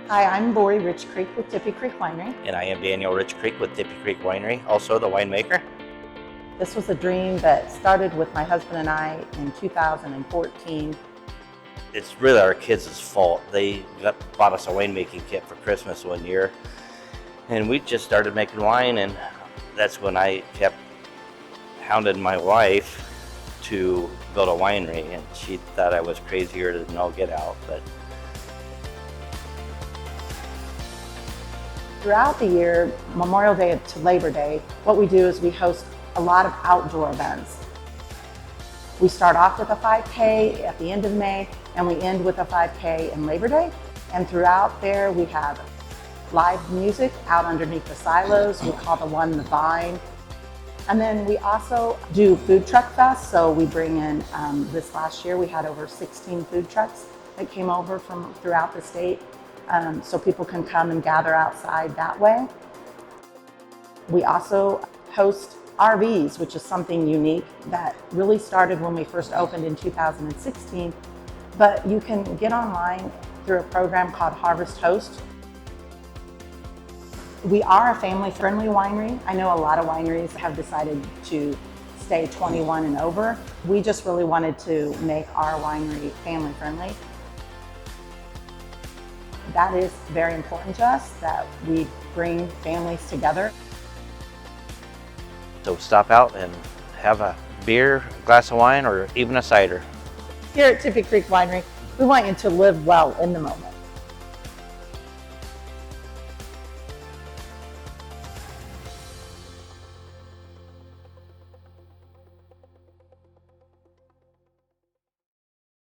Hi, I'm Lori Rich Creek with Tippy Creek Winery. And I am Daniel Rich Creek with Tippy Creek Winery, also the winemaker. This was a dream that started with my husband and I in 2014. It's really our kids' fault. They bought us a winemaking kit for Christmas one year, and we just started making wine, and that's when I kept hounding my wife to build a winery, and she thought I was crazier than all get out. But throughout the year, Memorial Day to Labor Day, what we do is we host a lot of outdoor events. We start off with a 5K at the end of May, and we end with a 5K in Labor Day. And throughout there, we have live music out underneath the silos. We call the one the Vine. And then we also do food truck fest. So we bring in, this last year, we had over 16 food trucks that came over from throughout the state. So people can come and gather outside that way. We also host RVs, which is something unique that really started when we first opened in 2016. But you can get online through a program called Harvest Host. We are a family-friendly winery. I know a lot of wineries have decided to stay 21 and over. We just really wanted to make our winery family-friendly. That is very important to us, that we bring families together. so stop out and have a beer, a glass of wine, or even a cider. Here at Tippy Creek Winery, we want you to live well in the moment.